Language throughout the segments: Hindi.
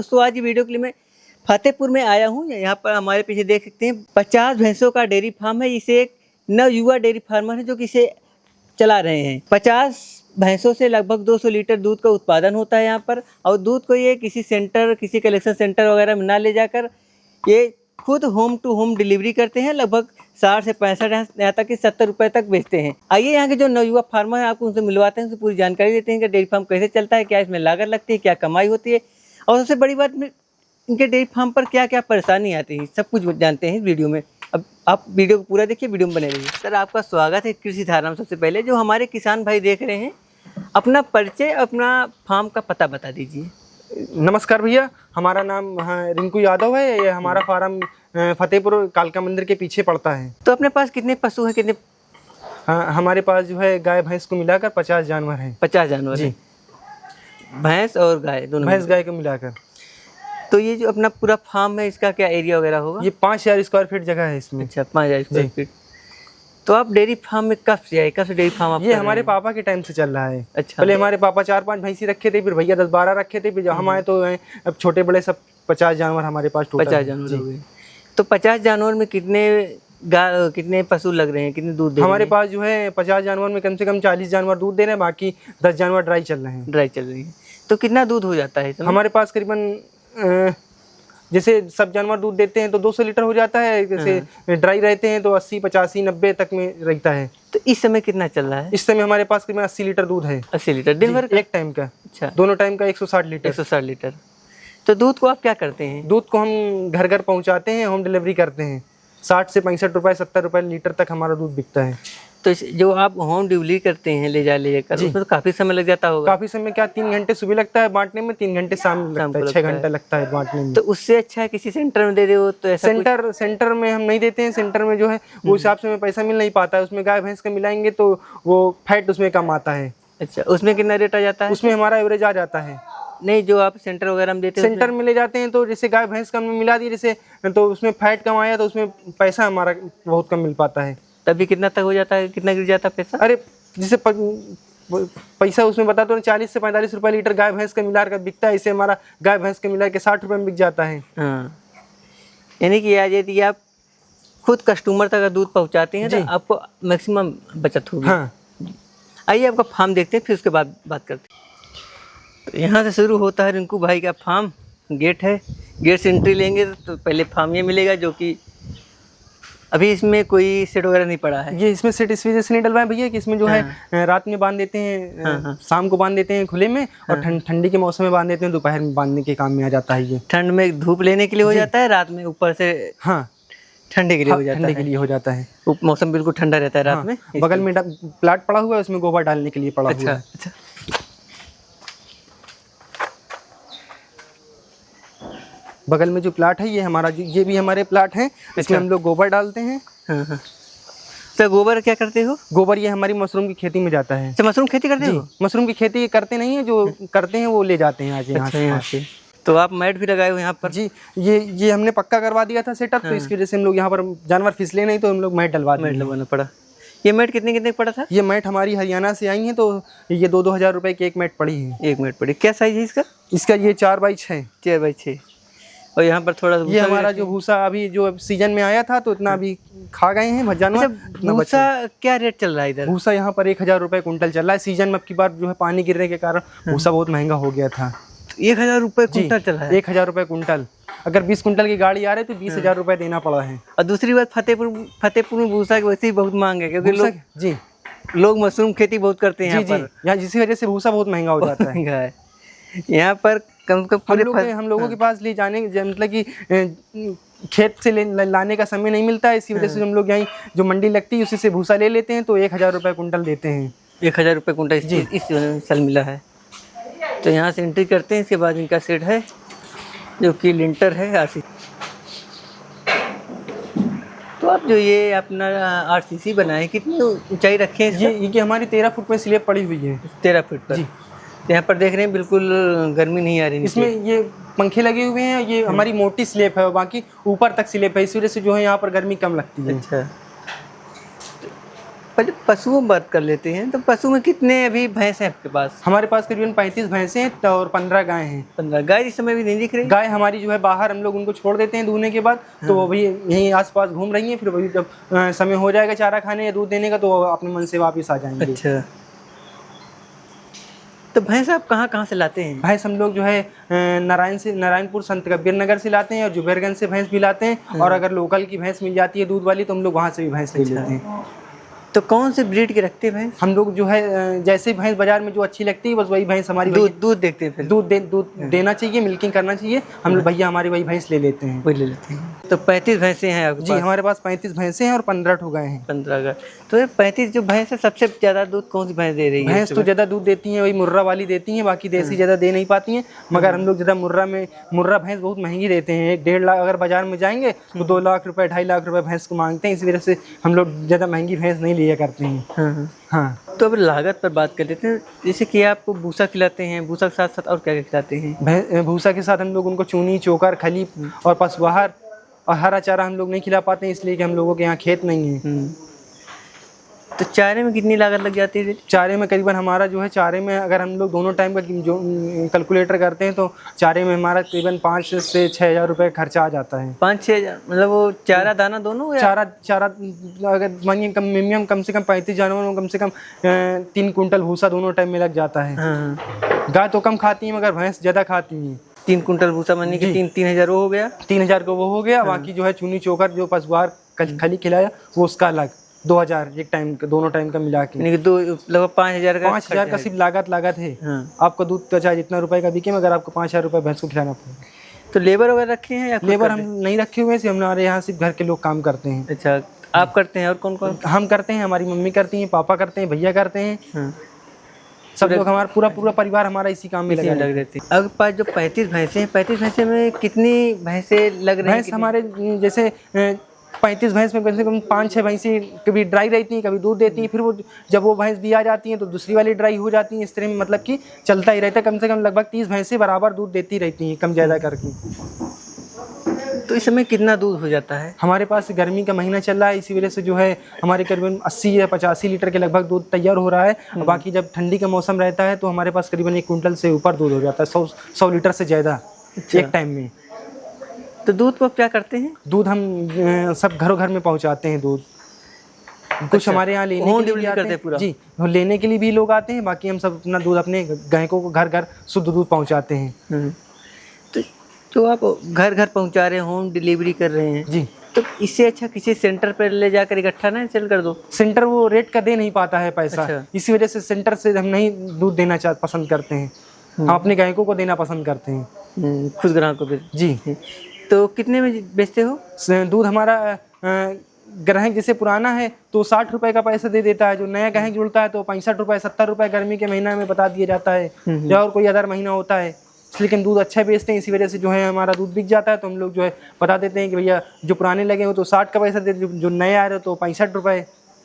दोस्तों आज की वीडियो के लिए मैं फतेहपुर में आया हूँ। यहाँ पर हमारे पीछे देख सकते हैं 50 भैंसों का डेयरी फार्म है। इसे एक नवयुवा डेयरी फार्मर है जो कि इसे चला रहे हैं। 50 भैंसों से लगभग 200 लीटर दूध का उत्पादन होता है यहाँ पर। और दूध को ये किसी सेंटर, किसी कलेक्शन सेंटर वगैरह में ना ले जाकर ये खुद होम टू होम डिलीवरी करते हैं। लगभग 60 से 65 यहाँ तक कि 70 रुपये तक बेचते हैं। आइए यहाँ के जो नवयुवा फार्मर हैं आपको उनसे मिलवाते हैं, उनसे पूरी जानकारी देते हैं कि डेयरी फार्म कैसे चलता है, क्या इसमें लागत लगती है, क्या कमाई होती है और सबसे बड़ी बात में इनके डेयरी फार्म पर क्या क्या परेशानी आती है, सब कुछ जानते हैं इस वीडियो में। अब आप वीडियो को पूरा देखिए, वीडियो में बने रहिए। सर आपका स्वागत है कृषि धारा में। सबसे पहले जो हमारे किसान भाई देख रहे हैं, अपना परिचय, अपना फार्म का पता बता दीजिए। नमस्कार भैया, हमारा नाम रिंकू यादव है। ये हमारा फार्म फतेहपुर कालका मंदिर के पीछे पड़ता है। तो अपने पास कितने पशु हैं, कितने? हमारे पास जो है गाय भैंस को मिलाकर 50 जानवर हैं। 50 जानवर जी, भैंस और गाय दोनों? भैंस गाय को मिलाकर। तो ये जो अपना पूरा फार्म है इसका क्या एरिया वगैरह होगा? ये 5000 स्क्वायर फीट जगह है इसमें। अच्छा, 5000 स्क्वायर फीट। तो आप डेयरी फार्म में कब से आए, कब से डेयरी फार्म आप? ये हमारे पापा के टाइम से चल रहा है। अच्छा। पहले हमारे पापा 4-5 भैंसी रखे थे, फिर भैया 10-12 रखे थे, फिर जब हम आए तो अब छोटे बड़े सब 50 जानवर हमारे पास टोटल 50 जानवर हो गए। तो 50 जानवर में कितने पशु लग रहे हैं, कितने दूध दे हमारे रहे हैं? पास जो है 50 जानवर में कम से कम 40 जानवर दूध दे रहे हैं, बाकी 10 जानवर ड्राई चल रहे हैं। ड्राई चल रही है। तो कितना दूध हो जाता है इसमें? हमारे पास करीबन जैसे सब जानवर दूध देते हैं तो 200 लीटर हो जाता है। जैसे ड्राई रहते हैं तो 80, 85, 90 तक में रहता है। तो इस समय कितना चल रहा है? इस समय हमारे पास करीबन 80 लीटर दूध है। 80 लीटर दिन भर का? एक टाइम का। अच्छा, दोनों टाइम का 160 लीटर। 160 लीटर। तो दूध को आप क्या करते हैं? दूध को हम घर घर पहुंचाते हैं, होम डिलीवरी करते हैं। 60 से 65 रुपए, 70 रुपए लीटर तक हमारा दूध बिकता है। तो जो आप होम डिलीवरी करते हैं ले जाकर, उसमें तो काफी समय लग जाता होगा। काफी समय क्या, 3 घंटे सुबह लगता है बांटने में, 3 घंटे शाम में लगता है, 6 घंटा लगता है बांटने में। तो उससे अच्छा है किसी सेंटर में दे दो तो ऐसा? सेंटर में हम नहीं देते हैं। सेंटर में जो है वो हिसाब से हमें पैसा मिल नहीं पाता है। उसमें गाय भैंस का मिलाएंगे तो वो फैट उसमें कम आता है। अच्छा, उसमें कितना रेट आ जाता है? उसमें हमारा एवरेज आ जाता है। नहीं, जो आप सेंटर वगैरह में देते हैं? सेंटर में ले जाते हैं तो जैसे गाय भैंस का हमने मिला दिया जैसे, तो उसमें फैट कम आया तो उसमें पैसा हमारा बहुत कम मिल पाता है। तभी कितना तक हो जाता है, कितना गिर जाता है पैसा? अरे जैसे पैसा उसमें बता दो 40 से 45 रुपए लीटर गाय भैंस का मिला कर बिकता है। इसे हमारा गाय भैंस का मिला के 60 रुपए में बिक जाता है। हाँ, यानी कि आज यदि आप खुद कस्टमर तक दूध पहुंचाते हैं तो आपको मैक्सिमम बचत होगी। हाँ। आइए आपका फार्म देखते हैं, फिर उसके बाद बात करते हैं। तो यहाँ से शुरू होता है रिंकू भाई का फार्म। गेट है, गेट से एंट्री लेंगे तो पहले फार्म ये मिलेगा, जो कि अभी इसमें कोई सेट वगैरह नहीं पड़ा है। ये इसमें सेट इस वजह से नहीं डलवाए भैया कि इसमें जो है रात में बांध देते हैं, शाम को बांध देते हैं खुले में, और ठंडी के मौसम में बांध देते हैं। दोपहर में बांधने के काम में आ जाता है। ये ठंड में धूप लेने के लिए हो जाता है, रात में ऊपर से हाँ ठंडे के लिए हो जाता है। ठंडे के लिए हो जाता है। मौसम बिल्कुल ठंडा रहता है रात में। बगल में प्लाट पड़ा हुआ है, उसमें गोबर डालने के लिए पड़ा हुआ है। अच्छा। बगल में जो प्लाट है ये हमारा, ये भी हमारे प्लाट हैं। इसमें हम लोग गोबर डालते हैं। हाँ। तो गोबर क्या करते हो? गोबर ये हमारी मशरूम की खेती में जाता है। तो मशरूम खेती करते हो? मशरूम की खेती करते नहीं है, जो करते हैं वो ले जाते हैं आज यहाँ से। तो आप मैट भी लगाए हो यहाँ पर? जी, ये हमने पक्का करवा दिया था सेटअप। तो इसकी वजह से हम लोग यहाँ पर जानवर फिसले नहीं तो हम लोग मैट डलवा दिए। मैट लगवाना पड़ा। ये मैट कितने पड़ा था? ये मैट हमारी हरियाणा से आई है, तो ये 2-2 हज़ार रुपए की एक मैट पड़ी है। एक मैट पड़ी। क्या साइज है इसका? इसका ये 4x6। 4x6। और यहाँ पर थोड़ा ये हमारा जो भूसा अभी जो सीजन में आया था तो इतना अभी खा गए हैं जानवर। भूसा क्या रेट चल रहा है इधर? भूसा यहाँ पर 1000 रुपए कुंटल चल रहा है। सीजन में अब की बार जो है पानी गिरने के कारण भूसा बहुत महंगा हो गया था। 1000 रुपए कुंटल चल रहा है? 1000 रुपए कुंटल। अगर 20 कुंटल की गाड़ी आ रही है तो 20,000 रुपए देना पड़ा है। और दूसरी बात, फतेहपुर में भूसा की वैसे ही बहुत मांग है, क्योंकि लोग मशरूम खेती बहुत करते हैं यहाँ, जिसकी वजह से भूसा बहुत महंगा हो जाता है। यहाँ पर कम हम लोगों के पास ले जाने, मतलब कि खेत से लाने का समय नहीं मिलता है। इसी वजह से हम लोग यहाँ जो मंडी लगती है उसी से भूसा ले लेते हैं, तो 1000 रुपए कुंटल देते हैं। 1000 रुपए कुंटल इस साल मिला है। तो यहाँ से एंट्री करते हैं, इसके बाद इनका सेट है जो कि लिंटर है RCC। तो आप जो ये अपना RCC बनाए, कितनी ऊंचाई रखे हैं? ये हमारी 13 फुट में स्लेब पड़ी हुई है। 13 फुट पर? यहाँ पर देख रहे हैं बिल्कुल गर्मी नहीं आ रही। इसमें ये पंखे लगे हुए हैं। ये हमारी मोटी स्लेब है, बाकी ऊपर तक स्लेब है। इस वजह से जो है यहाँ पर गर्मी कम लगती है। अच्छा। पहले पशुओं में बात कर लेते हैं, तो पशु में कितने अभी भैंस हैं आपके पास? हमारे पास करीबन 35 भैंसें हैं और 15 गाय हैं। 15 गाय इस समय भी नहीं दिख रही? गाय हमारी जो है बाहर हम लोग उनको छोड़ देते हैं दूहने के बाद, तो वो भी यहीं आसपास घूम रही हैं। फिर वही जब समय हो जाएगा चारा खाने या दूध देने का तो वो अपने मन से वापस आ जाएंगे। अच्छा, तो भैंस आप कहाँ कहाँ से लाते हैं? भैंस हम लोग जो है नारायणपुर संत कबीर नगर से लाते हैं और जुबेरगंज से भैंस भी लाते हैं। और अगर लोकल की भैंस मिल जाती है दूध वाली तो हम लोग वहाँ से भी भैंस ले लेते हैं। तो कौन से ब्रीड के रखते हैं भैंस? हम लोग जो है जैसे भैंस बाजार में जो अच्छी लगती है बस वही भैंस हमारी दूध देखते हैं? फिर दूध देना चाहिए, मिल्किंग करना चाहिए। हम लोग भैया हमारी वही भैंस ले लेते हैं। वही ले लेते हैं। तो 35 भैंसें हैं आपके जी, पास? हमारे पास 35 भैंसें हैं और 15 ठो गाय हैं। 15 गाय। तो ये 35 जो भैंस है, सबसे ज्यादा दूध कौन सी भैंस दे रही है? भैंस तो ज़्यादा दूध देती हैं वही मुर्रा वाली देती हैं, बाकी देसी ज़्यादा दे नहीं पाती हैं। मगर हम लोग ज़्यादा मुर्रा भैंस बहुत महंगी देते हैं। 1.5 लाख अगर बाजार में जाएंगे तो 2 लाख रुपए 2.5 लाख रुपए भैंस को मांगते हैं। इसी वजह से हम लोग ज़्यादा महंगी भैंस नहीं लिया करते हैं। हाँ, तो अब लागत पर बात कर लेते हैं। जैसे कि आपको भूसा खिलाते हैं, भूसा के साथ साथ और क्या क्या खिलाते हैं? भूसा के साथ हम लोग उनको चूनी, चोकर, खली और पशुआहार और हरा चारा हम लोग नहीं खिला पाते हैं, इसलिए कि हम लोगों के यहाँ खेत नहीं है। तो चारे में कितनी लागत लग जाती है? चारे में करीबन हमारा जो है, चारे में अगर हम लोग दोनों टाइम का जो कैलकुलेटर करते हैं तो चारे में हमारा करीबन 5 से 6 हज़ार रुपये खर्चा आ जाता है। 5-6 हज़ार? मतलब वो चारा दाना दोनों या? चारा अगर मानिए कम मिनिमम कम से कम 35 जानवरों कम से कम 3 कुंटल भूसा दोनों टाइम में लग जाता है। गाय तो कम खाती है मगर भैंस ज़्यादा खाती हैं। 3 कुंटल भूसा मानिए कि 3,000 वो हो गया। 3,000 को वो हो गया। बाकी जो है चूनी चोकर जो पशुआहार खली खिलाया वो उसका अलग 2,000 एक टाइम का, दोनों टाइम का मिला के। यानी कि लगभग 5,000 का। 5,000 का सिर्फ लागत है। आपका दूध तो चाहे जितना रुपए का बिके मगर आपको 5,000 रुपये भैंस को खिलाना पड़ेगा। तो लेबर वगैरह रखे हैं या? लेबर हम नहीं रखे हुए हैं, हमारे यहाँ सिर्फ घर के लोग काम करते हैं। अच्छा, आप करते हैं और कौन कौन? हम करते हैं, हमारी मम्मी करती हैं, पापा करते हैं, भैया करते हैं। सब लोग हमारा पूरा परिवार हमारा इसी काम में लग रहते हैं। अब पास जो 35 भैंसे हैं, 35 भैंसे में कितनी भैंसे लग रही हैं? भैंस हमारे जैसे 35 भैंस में कम से कम 5-6 भैंसें कभी ड्राई रहती हैं, कभी दूध देती हैं। फिर वो जब वो भैंस भी आ जाती हैं तो दूसरी वाली ड्राई हो जाती हैं। इस तरह में मतलब कि चलता ही रहता है। कम से कम लगभग 30 भैंसें बराबर दूध देती रहती हैं, कम ज़्यादा करके। तो इस समय कितना दूध हो जाता है? हमारे पास गर्मी का महीना चल रहा है, इसी वजह से जो है हमारे करीबन 80 या 85 लीटर के लगभग दूध तैयार हो रहा है। बाकी जब ठंडी का मौसम रहता है तो हमारे पास करीबन 1 कुंटल से ऊपर दूध हो जाता है, 100 लीटर से ज़्यादा एक टाइम में। तो दूध को आप क्या करते हैं? दूध हम सब घरों घर में पहुंचाते हैं दूध। कुछ हमारे यहाँ लेने के लिए भी आते हैं। जी, लेने के लिए भी लोग आते हैं। बाकी हम सब अपना दूध अपने ग्राहकों को घर घर शुद्ध दूध पहुंचाते हैं। तो जो आप घर घर पहुंचा रहे हैं, होम डिलीवरी कर रहे हैं जी, तो इससे अच्छा किसी सेंटर पर ले जाकर इकट्ठा ना सेल कर दो। सेंटर वो रेट का दे नहीं पाता है पैसा। अच्छा। इसी वजह से सेंटर से हम नहीं दूध देना पसंद करते हैं। हम अपने ग्राहकों को देना पसंद करते हैं, खुद ग्राहकों को। जी, तो कितने में बेचते हो दूध? हमारा ग्राहक जैसे पुराना है तो 60 रुपए का पैसा दे देता है। जो नया ग्राहक जुड़ता है तो 65 रुपए 70 रुपए गर्मी के महीना में बता दिया जाता है, या और कोई अदर महीना होता है। लेकिन दूध अच्छा बेचते हैं, इसी वजह से जो है हमारा दूध बिक जाता है। तो हम लोग जो है बता देते हैं कि भैया जो पुराने लगे हो तो 60 का पैसा दे, जो नए आ रहे हो तो 65 रुपए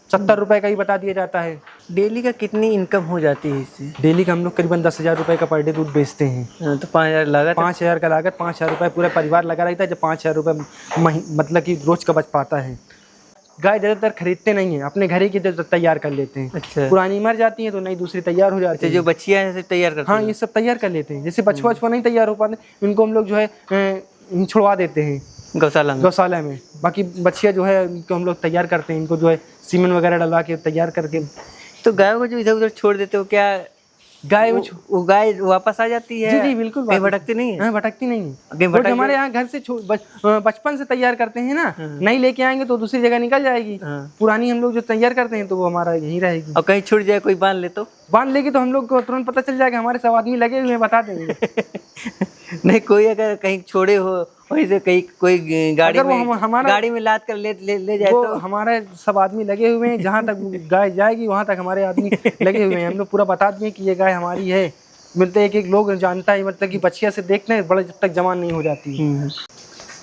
70 रुपए का ही बता दिया जाता है। डेली का कितनी इनकम हो जाती है इससे? डेली का हम लोग करीबन 10,000 रुपये का पर डे दूध बेचते हैं। तो 5,000 लागत? 5,000 का लागत, 5,000 रुपये पूरा परिवार लगा रहता है। जब 5,000 रुपये मतलब कि रोज का बच पाता है। गाय ज़्यादातर खरीदते नहीं है, अपने घर ही की तैयार कर लेते हैं। अच्छा। पुरानी मर जाती है तो नई दूसरी तैयार हो जाती है। जो बच्चियाँ हैं तैयार करते हैं? हाँ, ये सब तैयार कर लेते हैं। जैसे बछुआ नहीं तैयार हो पाते, इनको हम लोग जो है छुड़वा देते हैं गौशाला में। बाकी बच्चियाँ जो है इनको हम लोग तैयार करते हैं, इनको जो है सीमेंट वगैरह डलवा के तैयार करके। तो गायों को जो इधर उधर छोड़ देते हो, क्या गाय वो गाय वापस आ जाती है? जी जी बिल्कुल, कहीं भटकती नहीं है? हाँ, भटकती नहीं है। वो हमारे यहाँ घर से बचपन से तैयार करते हैं ना, नहीं लेके आएंगे तो दूसरी जगह निकल जाएगी। पुरानी हम लोग जो तैयार करते हैं तो वो हमारा यहीं रहेगी। और कहीं छूट जाए, कोई बांध ले तो? बांध लेगी तो हम लोग को तुरंत पता चल जाएगा, हमारे सब आदमी लगे हुए हैं, बता देंगे। नहीं, कोई अगर कहीं छोड़े हो वहीं से कहीं कोई गाड़ी में लाद कर ले जाए तो? हमारे सब आदमी लगे हुए हैं, जहाँ तक गाय जाएगी वहाँ तक हमारे आदमी लगे हुए हैं। हम लोग पूरा बता दिए कि ये गाय हमारी है। मिलते एक लोग जानता है, मतलब कि बच्चिया से देखते हैं बड़े, जब तक जवान नहीं हो जाती।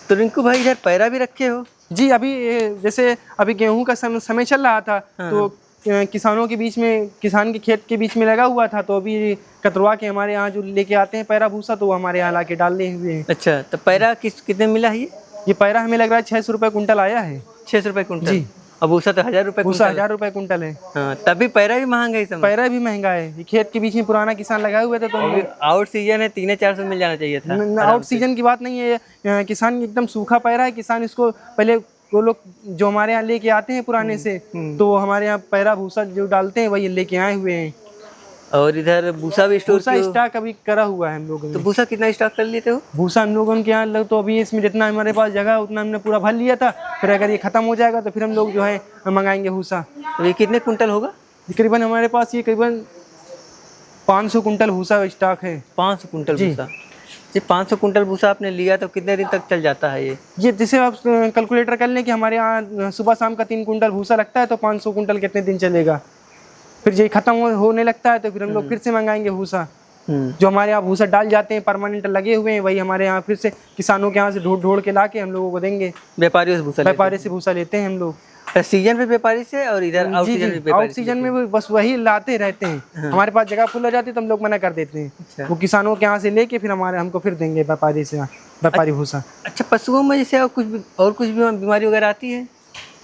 तो रिंकू भाई इधर पैरा भी रखे हो? जी, अभी जैसे अभी गेहूं का समय चल रहा था तो किसानों के बीच में, किसान के खेत के बीच में लगा हुआ था, तो अभी कतरवा के हमारे यहाँ जो लेके आते हैं पैरा भूसा, तो वो हमारे यहाँ ला के डालने हुए हैं। अच्छा, तो पैरा कितने मिला है? ये पैरा हमें लग रहा है 600 रुपये कुंटल आया है। 600 रुपये कुंटल? जी। अब भूसा तो 1000 रुपए भूसा कुंटल है। 1000 रुपए कुंटल है। हाँ, तभी पैरा भी महंगा है इस समय। पैरा भी महंगा है, ये खेत के बीच में पुराना किसान लगाए हुए थे तो अभी आउट सीजन है, 300-400 मिल जाना चाहिए था आराम आउट से। सीजन की बात नहीं है, किसान एकदम सूखा पैरा है। किसान इसको पहले वो लोग जो हमारे यहाँ लेके आते हैं पुराने से, तो वो हमारे यहाँ पैरा भूसा जो डालते हैं वही लेके आए हुए हैं। और इधर भूसा भी स्टोर भूसा स्टॉक अभी करा हुआ है हम लोगों तो ने। भूसा कितना स्टॉक कर लेते हो? भूसा हम लोगों के यहाँ लग तो अभी इसमें जितना हमारे पास जगह है उतना हमने पूरा भर लिया था। फिर अगर ये खत्म हो जाएगा तो फिर हम लोग जो है मंगाएंगे भूसा। तो ये कितने कुंटल होगा? तकरीबन हमारे पास ये करीबन 500 कुंटल भूसा स्टॉक है। 500 कुंटल भूसा। ये 500 कुंटल भूसा आपने लिया तो कितने दिन तक चल जाता है ये? जैसे आप कैलकुलेटर कर लें कि हमारे यहाँ सुबह शाम का 3 कुंटल भूसा लगता है तो 500 कुंटल कितने दिन चलेगा। फिर ये खत्म होने लगता है तो फिर हम लोग फिर से मंगाएंगे भूसा। जो हमारे यहाँ भूसा डाल जाते हैं परमानेंट लगे हुए हैं, वही हमारे यहाँ फिर से किसानों के यहाँ से ढूंढ के ला के हम लोगों को देंगे। व्यापारियों से भूसा व्यापारी से भूसा लेते हैं हम लोग। सीजन पे व्यापारी से, और इधर आउट सीजन पे व्यापारी आउट सीजन में वो बस वही लाते रहते हैं। हमारे पास जगह फुल हो जाती है तो हम लोग मना कर देते हैं। अच्छा। वो किसानों के यहाँ से लेके फिर हमको फिर देंगे व्यापारी से, व्यापारी भूसा। अच्छा, पशुओं में जैसे और कुछ भी बीमारी वगैरह आती है?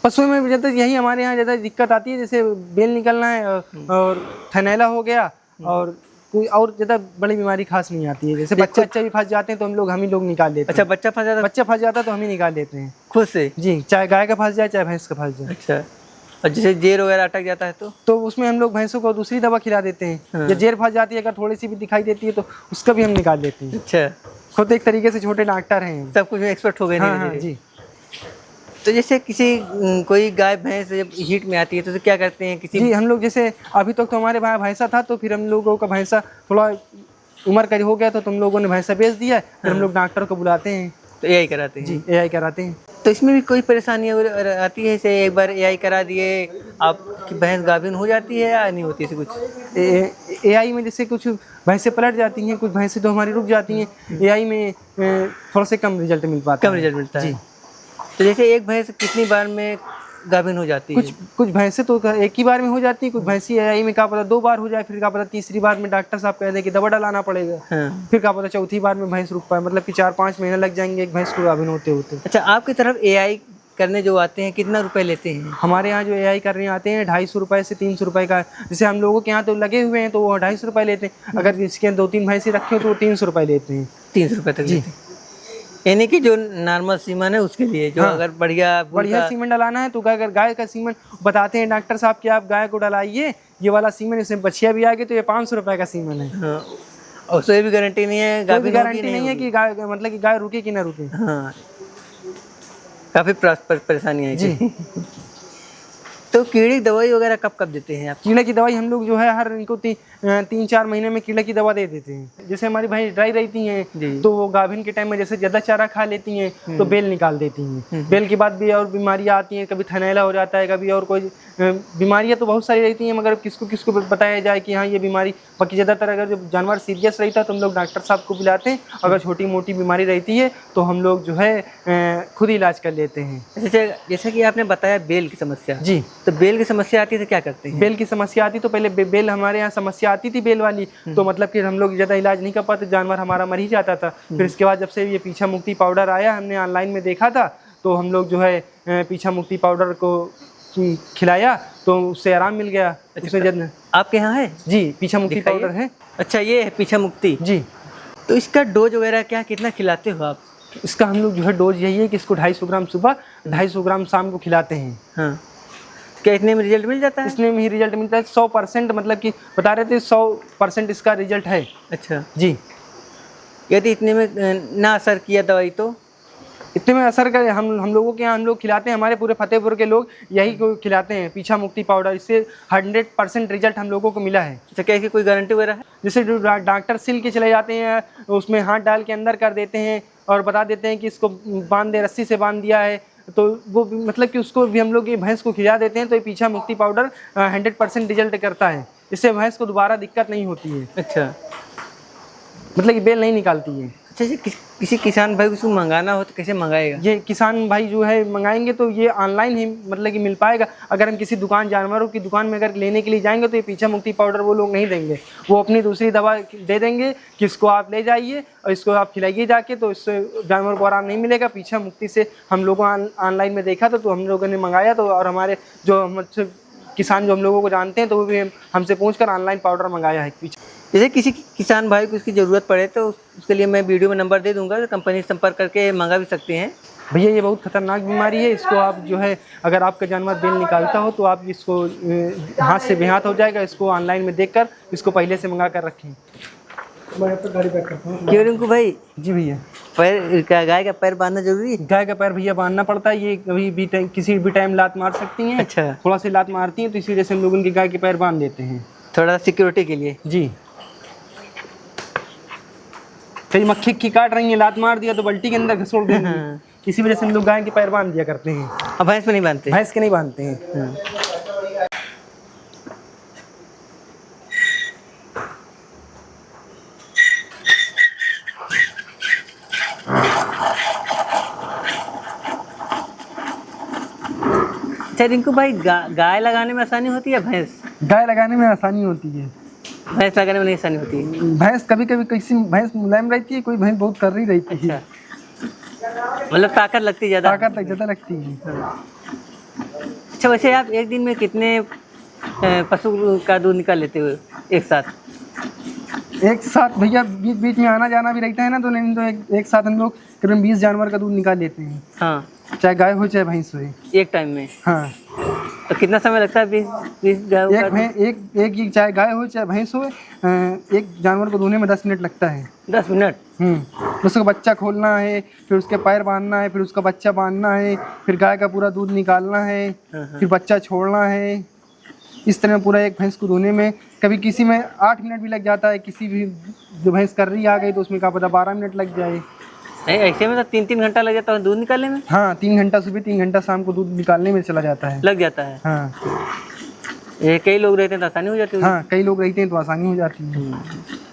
पशुओं में ज़्यादा यही हमारे यहाँ ज़्यादा दिक्कत आती है, जैसे बेल निकलना है और थनैला हो गया, और कोई और ज़्यादा बड़ी बीमारी खास नहीं आती है। जैसे बच्चे भी फंस जाते हैं तो हम ही लोग निकाल लेते हैं। अच्छा, बच्चा फंस जाता है तो हम ही निकाल लेते हैं खुद से? जी, चाहे गाय का फंस जाए चाहे भैंस का फंस जाए। अच्छा, और जैसे जेर वगैरह अटक जाता है तो उसमें हम लोग भैंसों को दूसरी दवा खिला देते हैं। या जेर फंस जाती है, अगर थोड़ी सी भी दिखाई देती है तो उसका भी हम निकाल लेते हैं। अच्छा, खुद एक तरीके से छोटे डॉक्टर हैं, सब कुछ में एक्सपर्ट हो गए। हाँ, जी। तो जैसे कोई गाय भैंस जब हीट में आती है तो क्या करते हैं? जी, हम लोग जैसे अभी तक तो हमारे भाई भैंसा था, तो फिर हम लोगों का भैंसा थोड़ा उम्र का हो गया तो तुम लोगों ने भैंसा बेच दिया। फिर हम लोग डॉक्टर को बुलाते हैं तो एआई कराते हैं? जी, एआई कराते हैं। तो इसमें भी कोई परेशानी आती है? जैसे एक बार एआई करा दिए, आपकी भैंस गाभिन हो जाती है या नहीं होती है कुछ? एआई में जैसे कुछ भैंसें पलट जाती हैं, कुछ भैंसें तो हमारी रुक जाती हैं। एआई में थोड़ा से कम रिजल्ट मिल पाता है। कम रिजल्ट मिलता है जी। तो जैसे एक भैंस कितनी बार में गाभिन हो जाती है? कुछ भैंसें तो एक ही बार में हो जाती है, कुछ भैंसी एआई में क्या पता 2 बार हो जाए, फिर क्या पता तीसरी बार में डॉक्टर साहब कह दें कि दवा डलाना पड़ेगा। हाँ। फिर क्या पता चौथी बार में भैंस रुक पाए, मतलब कि 4-5 महीने लग जाएंगे एक भैंस को गाभिन होते होते। अच्छा, आपकी तरफ एआई करने जो आते हैं कितना रुपए लेते हैं? हमारे यहाँ जो एआई करने आते हैं 250 रुपये से 300 रुपये का। जैसे हम लोगों के यहाँ तो लगे हुए हैं तो वो 250 रुपये लेते हैं। अगर इसके 2-3 भैंसी रखे हो तो वो 300 रुपये लेते हैं। 300 रुपये तक लेते हैं? यानी कि जो नॉर्मल सीमन है उसके लिए, जो अगर बढ़िया सीमेंट डलाना है तो अगर गाय का सीमेंट बताते हैं डॉक्टर साहब कि आप गाय को डलाइए ये वाला सीमेंट, इसमें बछिया भी आ गई तो ये 500 रुपये का सीमेंट है। हाँ, और उसमें भी गारंटी नहीं है, गारंटी नहीं है कि गाय मतलब कि गाय रुके कि ना रुके। हाँ, काफ़ी परेशानी है जी। तो कीड़े की दवाई वगैरह कब कब देते हैं आप? कीड़े की दवाई हम लोग जो है हर इनको 3-4 महीने में कीड़े की दवा दे देते हैं। जैसे हमारी भाई ड्राई रहती हैं तो वो गाभिन के टाइम में जैसे ज़्यादा चारा खा लेती हैं तो बेल निकाल देती हैं। बेल के बाद भी और बीमारियां आती हैं, कभी थनैला हो जाता है, कभी और कोई बीमारियां तो बहुत सारी रहती हैं, मगर किसको किसको बताया जाए कि हाँ ये बीमारी। बाकी ज़्यादातर अगर जो जानवर सीरियस रहता है तो हम लोग डॉक्टर साहब को बुलाते हैं। अगर छोटी मोटी बीमारी रहती है तो हम लोग जो है खुद ही इलाज कर लेते हैं। जैसे कि आपने बताया बेल की समस्या जी, तो बेल की समस्या आती है तो क्या करते हैं? बेल की समस्या आती तो पहले बेल हमारे यहाँ समस्या आती थी बेल वाली, तो मतलब कि हम लोग ज़्यादा इलाज नहीं कर पाते, जानवर हमारा मर ही जाता था। फिर इसके बाद जब से ये पीछा मुक्ति पाउडर आया, हमने ऑनलाइन में देखा था तो हम लोग जो है पीछा मुक्ति पाउडर को खिलाया तो उससे आराम मिल गया। उससे आपके यहाँ है? जी, पीछा मुक्ति पाउडर है। अच्छा, ये है पीछा मुक्ति जी। तो इसका डोज वगैरह कितना खिलाते हो आप? इसका हम लोग जो है डोज यही है कि इसको 250 ग्राम सुबह 250 ग्राम शाम को खिलाते हैं। हाँ, क्या इतने में रिजल्ट मिल जाता है? इसमें ही रिजल्ट मिलता है 100%, मतलब कि बता रहे थे 100% इसका रिजल्ट है। अच्छा जी। यदि इतने में ना असर किया दवाई तो? इतने में असर कर हम लोगों के यहाँ हम लोग खिलाते हैं, हमारे पूरे फतेहपुर के लोग यही को खिलाते हैं पीछा मुक्ति पाउडर। इससे 100% रिजल्ट हम लोगों को मिला है। अच्छा, क्या इसकी कोई गारंटी वगैरह है? जैसे जो डॉक्टर सिल के चले जाते हैं उसमें हाथ डाल के अंदर कर देते हैं और बता देते हैं कि इसको बांध दे, रस्सी से बांध दिया है, तो वो मतलब कि उसको भी हम लोग ये भैंस को खिला देते हैं तो ये पीछा मुक्ति पाउडर 100% रिजल्ट करता है। इससे भैंस को दोबारा दिक्कत नहीं होती है। अच्छा, मतलब कि बेल नहीं निकालती है। अच्छा जी, किसी किसान भाई को इसको मंगाना हो तो कैसे मंगाएगा? ये किसान भाई जो है मंगाएंगे तो ये ऑनलाइन ही मतलब कि मिल पाएगा। अगर हम किसी दुकान जानवरों की दुकान में अगर लेने के लिए जाएंगे तो ये पीछा मुक्ति पाउडर वो लोग नहीं देंगे, वो अपनी दूसरी दवा दे देंगे कि इसको आप ले जाइए और इसको आप खिलाइए जाके, तो इससे जानवर को आराम नहीं मिलेगा। पीछा मुक्ति से हम लोगों ऑनलाइन में देखा था तो हम लोगों ने मंगाया, तो और हमारे जो हमसे किसान जो हम लोगों को जानते हैं तो वो भी हमसे पूछकर ऑनलाइन पाउडर मंगाया है पीछे। जैसे किसी किसान भाई को इसकी ज़रूरत पड़े तो उसके लिए मैं वीडियो में नंबर दे दूंगा, तो कंपनी से संपर्क करके मंगा भी सकते हैं। भैया ये बहुत खतरनाक बीमारी है, इसको आप जो है अगर आपका जानवर बेल निकालता हो तो आप इसको हाथ से बेहाथ हो जाएगा, इसको ऑनलाइन में देखकर इसको पहले से मंगा कर रखें। मैं तो गाड़ी पैक करता हूँ। क्यों रिंकू भाई? जी भैया, पैर गाय का पैर बांधना जरूरी है? गाय का पैर भैया बांधना पड़ता है, ये कभी भी टाइम किसी भी टाइम लात मार सकती हैं। अच्छा, थोड़ा सी लात मारती हैं तो इसी वजह से हम लोग उनकी गाय के पैर बांध देते हैं, थोड़ा सिक्योरिटी के लिए। जी। कई मक्खी काट रही है, लात मार दिया तो बल्टी के अंदर घसोड़ देंगे, इसी वजह से हम लोग गाय के पैर बांध दिया करते हैं। अब भैंस में नहीं बांधते? भैंस के नहीं बांधते हैं। अच्छा रिंकू भाई, गाय लगाने में आसानी होती है भैंस? गाय लगाने में आसानी होती है, भैंस लगाने में नहीं आसानी होती है। भैंस कभी कभी किसी भैंस मुलायम रहती है, कोई भैंस बहुत कर रही रहती है। अच्छा, मतलब ताकत लगती है ज़्यादा? ताकत ज़्यादा लगती है। अच्छा, वैसे आप एक दिन में कितने पशु का दूध निकाल लेते हो एक साथ? एक साथ भैया बीच बीच में आना जाना भी रहता है ना, तो नहीं तो एक साथ हम लोग करीबन 20 जानवर का दूध निकाल लेते हैं। हाँ, चाहे गाय हो चाहे भैंस हो। एक टाइम में? हाँ। तो कितना समय लगता है 20 गायों का? एक चाहे गाय हो चाहे भैंस हो, एक जानवर को धोने में 10 मिनट लगता है। 10 मिनट? उसका बच्चा खोलना है, फिर उसके पैर बांधना है, फिर उसका बच्चा बांधना है, फिर गाय का पूरा दूध निकालना है, फिर बच्चा छोड़ना है। इस तरह पूरा एक भैंस को धोने में कभी किसी में 8 मिनट भी लग जाता है, किसी भी जो भैंस कर रही आ गई तो उसमें क्या पता 12 मिनट लग जाए। नहीं, ऐसे में तो 3-3 घंटा लग जाता है दूध निकालने में? हाँ, 3 घंटा सुबह 3 घंटा शाम को दूध निकालने में चला जाता है। लग जाता है? हाँ। ये कई लोग रहते हैं तो आसानी हो जाती है? हाँ, कई लोग रहते हैं तो आसानी हो जाती है।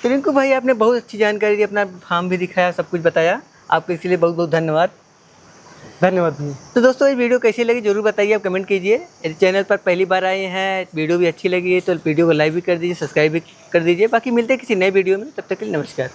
तो रिंकू भाई, आपने बहुत अच्छी जानकारी दी, अपना फार्म भी दिखाया, सब कुछ बताया, आपको इसलिए बहुत बहुत धन्यवाद। धन्यवाद भैया। तो दोस्तों, ये वीडियो कैसी लगी जरूर बताइए, आप कमेंट कीजिए। यदि चैनल पर पहली बार आए हैं, वीडियो भी अच्छी लगी है तो वीडियो को लाइक भी कर दीजिए, सब्सक्राइब भी कर दीजिए। बाकी मिलते हैं किसी नए वीडियो में, तब तक के लिए नमस्कार।